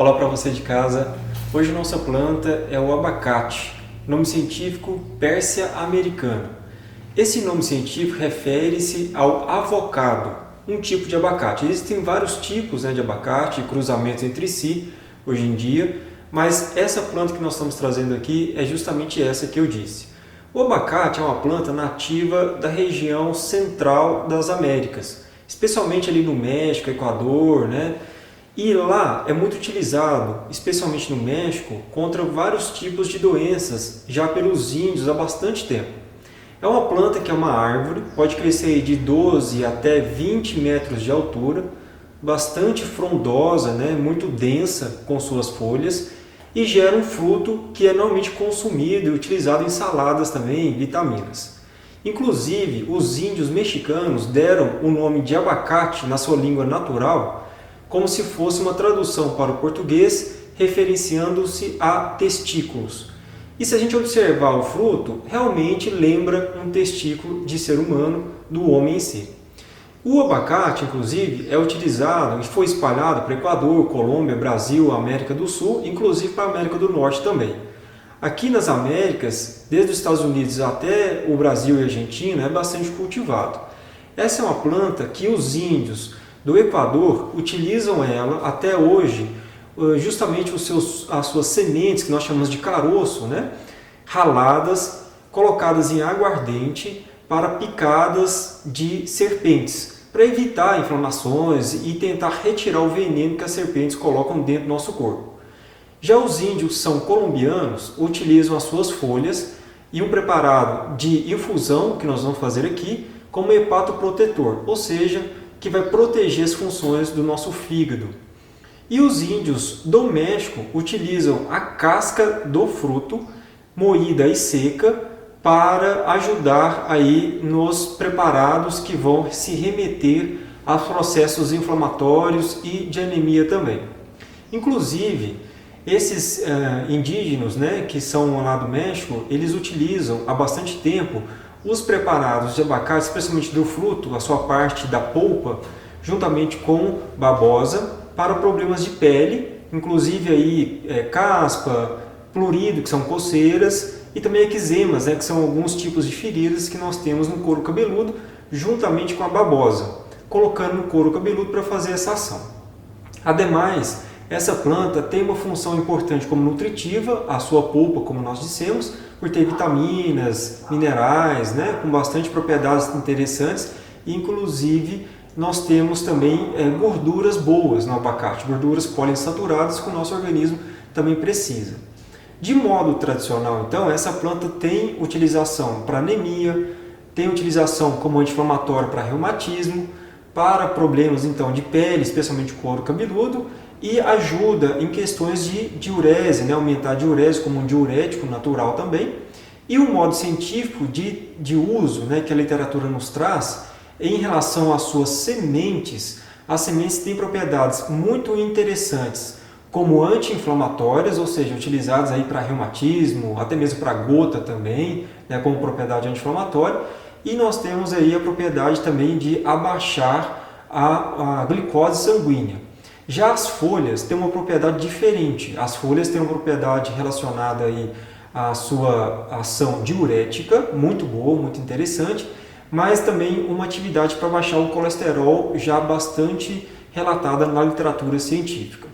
Olá para você de casa. Hoje nossa planta é o abacate, nome científico Pérsia americana. Esse nome científico refere-se ao avocado, um tipo de abacate. Existem vários tipos de abacate, cruzamentos entre si hoje em dia, mas essa planta que nós estamos trazendo aqui é justamente essa que eu disse. O abacate é uma planta nativa da região central das Américas, especialmente ali no México, Equador, E lá é muito utilizado, especialmente no México, contra vários tipos de doenças, já pelos índios há bastante tempo. É uma planta que é uma árvore, pode crescer de 12 até 20 metros de altura, bastante frondosa, muito densa com suas folhas, e gera um fruto que é normalmente consumido e utilizado em saladas também, vitaminas. Inclusive, os índios mexicanos deram o nome de abacate na sua língua natural, como se fosse uma tradução para o português, referenciando-se a testículos. E se a gente observar o fruto, realmente lembra um testículo de ser humano, do homem em si. O abacate, inclusive, é utilizado e foi espalhado para Equador, Colômbia, Brasil, América do Sul, inclusive para a América do Norte também. Aqui nas Américas, desde os Estados Unidos até o Brasil e a Argentina, é bastante cultivado. Essa é uma planta que os índios do Equador utilizam ela até hoje, justamente as suas sementes, que nós chamamos de caroço, raladas, colocadas em aguardente para picadas de serpentes, para evitar inflamações e tentar retirar o veneno que as serpentes colocam dentro do nosso corpo. Já os índios são colombianos, utilizam as suas folhas e um preparado de infusão, que nós vamos fazer aqui, como hepatoprotetor, ou seja, que vai proteger as funções do nosso fígado. E os índios do México utilizam a casca do fruto, moída e seca, para ajudar aí nos preparados que vão se remeter a processos inflamatórios e de anemia também. Inclusive, esses indígenas, que são lá do México, eles utilizam há bastante tempo os preparados de abacate, especialmente do fruto, a sua parte da polpa, juntamente com babosa, para problemas de pele, inclusive aí caspa, prurido, que são coceiras, e também eczemas, que são alguns tipos de feridas que nós temos no couro cabeludo, juntamente com a babosa, colocando no couro cabeludo para fazer essa ação. Ademais, essa planta tem uma função importante como nutritiva, a sua polpa, como nós dissemos, por ter vitaminas, minerais, com bastante propriedades interessantes, e inclusive nós temos também gorduras boas no abacate, gorduras poliinsaturadas que o nosso organismo também precisa. De modo tradicional, então, essa planta tem utilização para anemia, tem utilização como anti-inflamatório para reumatismo, para problemas então de pele, especialmente couro cabeludo, e ajuda em questões de diurese, aumentar a diurese como um diurético natural também. E o modo científico de uso que a literatura nos traz, em relação às suas sementes, as sementes têm propriedades muito interessantes, como anti-inflamatórias, ou seja, utilizadas aí para reumatismo, até mesmo para gota também, como propriedade anti-inflamatória. E nós temos aí a propriedade também de abaixar a glicose sanguínea. Já as folhas têm uma propriedade diferente. As folhas têm uma propriedade relacionada aí à sua ação diurética, muito boa, muito interessante, mas também uma atividade para baixar o colesterol já bastante relatada na literatura científica.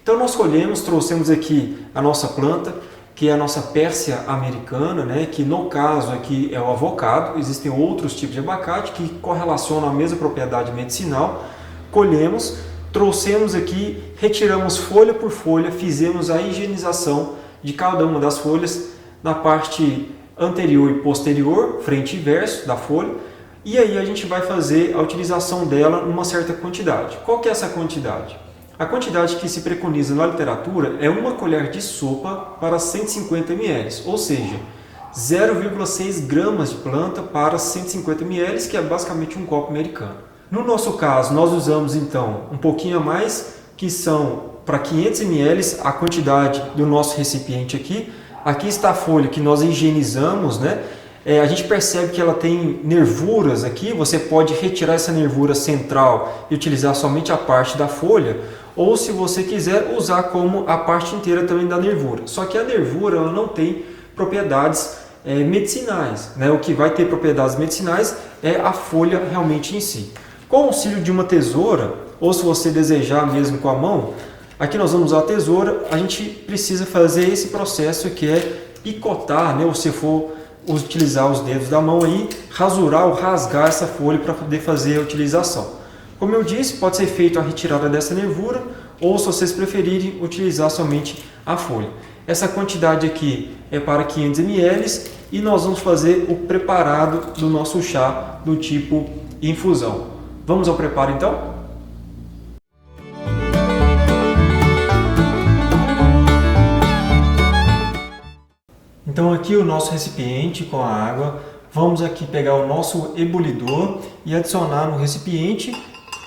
Então nós trouxemos aqui a nossa planta, que é a nossa Pérsia americana, que no caso aqui é o avocado. Existem outros tipos de abacate que correlacionam a mesma propriedade medicinal. Colhemos, trouxemos aqui, retiramos folha por folha, fizemos a higienização de cada uma das folhas na parte anterior e posterior, frente e verso da folha, e aí a gente vai fazer a utilização dela numa certa quantidade. Qual que é essa quantidade? A quantidade que se preconiza na literatura é 1 colher de sopa para 150 ml, ou seja, 0,6 gramas de planta para 150 ml, que é basicamente um copo americano. No nosso caso, nós usamos então um pouquinho a mais, que são para 500 ml a quantidade do nosso recipiente aqui. Aqui está a folha que nós higienizamos, a gente percebe que ela tem nervuras aqui. Você pode retirar essa nervura central e utilizar somente a parte da folha, ou se você quiser usar como a parte inteira também da nervura. Só que a nervura ela não tem propriedades medicinais, né? O que vai ter propriedades medicinais é a folha realmente em si. Com o auxílio de uma tesoura, ou se você desejar mesmo com a mão, aqui nós vamos usar a tesoura, a gente precisa fazer esse processo que é picotar, né? Ou se for utilizar os dedos da mão aí, rasurar ou rasgar essa folha para poder fazer a utilização. Como eu disse, pode ser feito a retirada dessa nervura, ou se vocês preferirem, utilizar somente a folha. Essa quantidade aqui é para 500 ml e nós vamos fazer o preparado do nosso chá do tipo infusão. Vamos ao preparo então? Então aqui o nosso recipiente com a água, vamos aqui pegar o nosso ebulidor e adicionar no recipiente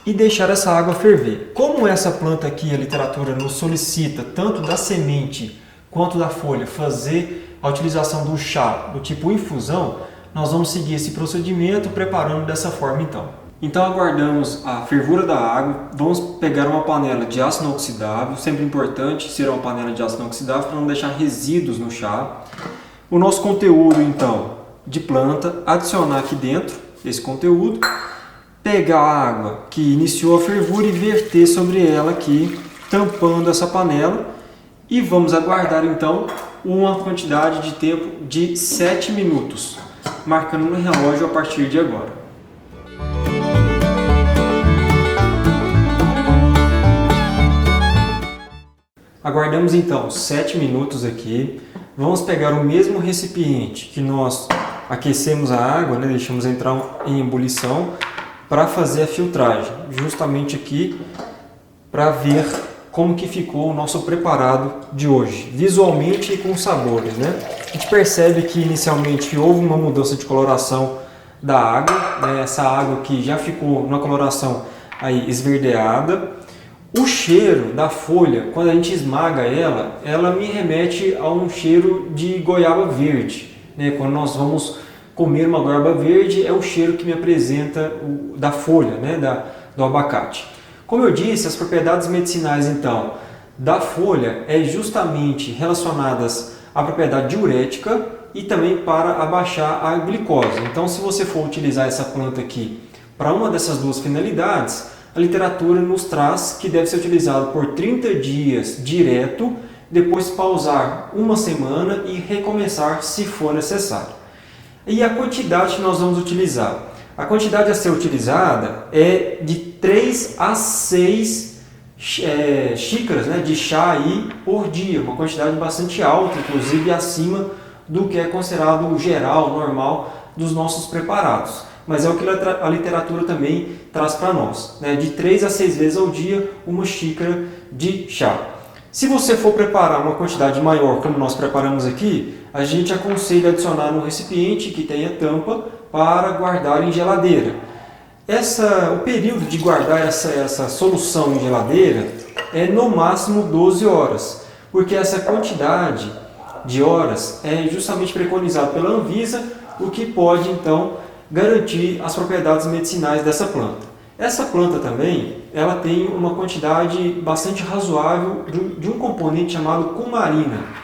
e deixar essa água ferver. Como essa planta aqui, a literatura nos solicita tanto da semente quanto da folha fazer a utilização do chá do tipo infusão, nós vamos seguir esse procedimento preparando dessa forma então. Então aguardamos a fervura da água, vamos pegar uma panela de aço inoxidável, sempre importante ser uma panela de aço inoxidável para não deixar resíduos no chá. O nosso conteúdo então de planta, adicionar aqui dentro esse conteúdo, pegar a água que iniciou a fervura e verter sobre ela aqui, tampando essa panela e vamos aguardar então uma quantidade de tempo de 7 minutos, marcando no relógio a partir de agora. Aguardamos então 7 minutos aqui, vamos pegar o mesmo recipiente que nós aquecemos a água, né, deixamos entrar em ebulição para fazer a filtragem, justamente aqui para ver como que ficou o nosso preparado de hoje, visualmente e com sabores, né? A gente percebe que inicialmente houve uma mudança de coloração da água, né? Essa água que já ficou numa coloração aí esverdeada. O cheiro da folha, quando a gente esmaga ela me remete a um cheiro de goiaba verde, né? Quando nós vamos comer uma goiaba verde, é o cheiro que me apresenta da folha, né? Do abacate. Como eu disse, as propriedades medicinais então da folha é justamente relacionadas à propriedade diurética e também para abaixar a glicose. Então, se você for utilizar essa planta aqui para uma dessas duas finalidades, a literatura nos traz que deve ser utilizado por 30 dias direto, depois pausar uma semana e recomeçar se for necessário. E a quantidade que nós vamos utilizar? A quantidade a ser utilizada é de 3 a 6 xícaras, né, de chá aí por dia, uma quantidade bastante alta, inclusive acima do que é considerado o geral, normal dos nossos preparados. Mas é o que a literatura também traz para nós, né, de 3 a 6 vezes ao dia, uma xícara de chá. Se você for preparar uma quantidade maior, como nós preparamos aqui, a gente aconselha adicionar no recipiente que tenha tampa para guardar em geladeira. O período de guardar essa solução em geladeira é no máximo 12 horas, porque essa quantidade de horas é justamente preconizado pela Anvisa, o que pode então garantir as propriedades medicinais dessa planta. Essa planta também, ela tem uma quantidade bastante razoável de um componente chamado cumarina.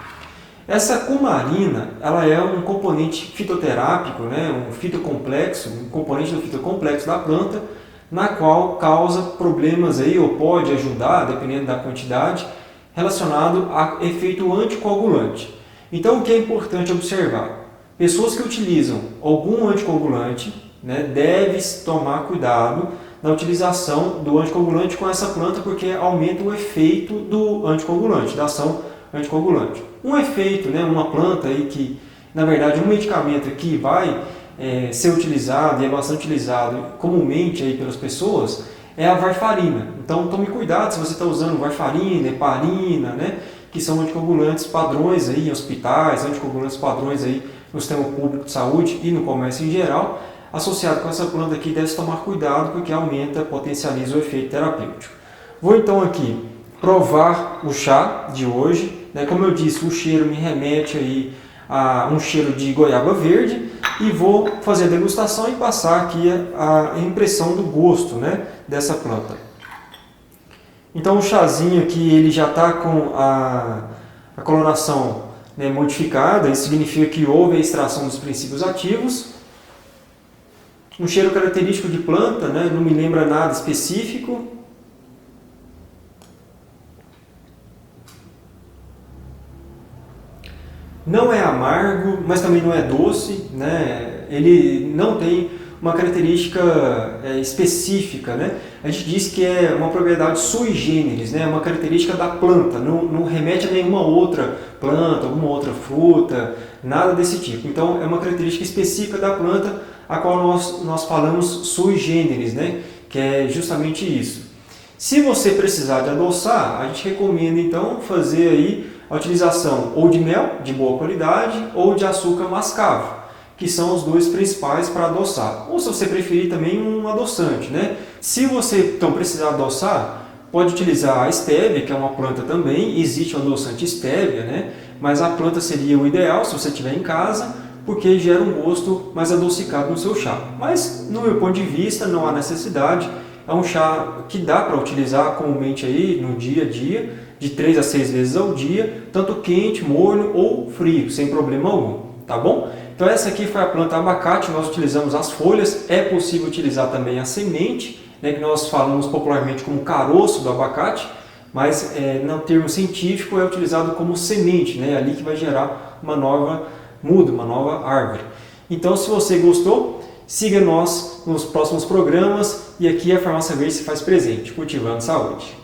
Essa cumarina, ela é um componente fitoterápico, né, um fitocomplexo, um componente do fitocomplexo da planta, na qual causa problemas aí, ou pode ajudar, dependendo da quantidade, relacionado a efeito anticoagulante. Então, o que é importante observar? Pessoas que utilizam algum anticoagulante, né, devem tomar cuidado na utilização do anticoagulante com essa planta, porque aumenta o efeito do anticoagulante, da ação anticoagulante. Um efeito, né, uma planta aí que, na verdade, um medicamento que vai ser utilizado e é bastante utilizado comumente aí pelas pessoas é a varfarina. Então tome cuidado se você está usando varfarina, heparina, né, que são anticoagulantes padrões aí em hospitais, anticoagulantes padrões aí no sistema público de saúde e no comércio em geral. Associado com essa planta aqui, deve-se tomar cuidado porque aumenta, potencializa o efeito terapêutico. Vou então aqui provar o chá de hoje, né? Como eu disse, o cheiro me remete aí a um cheiro de goiaba verde e vou fazer a degustação e passar aqui a impressão do gosto, né, dessa planta. Então o chazinho aqui ele já está com a coloração, né, modificada, isso significa que houve a extração dos princípios ativos. Um cheiro característico de planta, né, não me lembra nada específico. Não é amargo, mas também não é doce, né? Ele não tem uma característica específica, né? A gente diz que é uma propriedade sui generis, né? Uma característica da planta, não remete a nenhuma outra planta, alguma outra fruta, nada desse tipo. Então é uma característica específica da planta, a qual nós falamos sui generis, né? Que é justamente isso. Se você precisar de adoçar, a gente recomenda então fazer aí a utilização ou de mel de boa qualidade ou de açúcar mascavo, que são os dois principais para adoçar. Ou se você preferir também um adoçante, né? Se você então precisar adoçar, pode utilizar a estévia, que é uma planta também, existe um adoçante estévia, né? Mas a planta seria o ideal se você tiver em casa, porque gera um gosto mais adocicado no seu chá. Mas no meu ponto de vista não há necessidade. É um chá que dá para utilizar comumente aí no dia a dia, de 3 a 6 vezes ao dia, tanto quente, morno ou frio, sem problema algum, tá bom? Então essa aqui foi a planta abacate, nós utilizamos as folhas, é possível utilizar também a semente, né, que nós falamos popularmente como caroço do abacate, mas no termo científico é utilizado como semente, né, ali que vai gerar uma nova muda, uma nova árvore. Então se você gostou, siga nós nos próximos programas e aqui a Farmácia Verde se faz presente, cultivando saúde.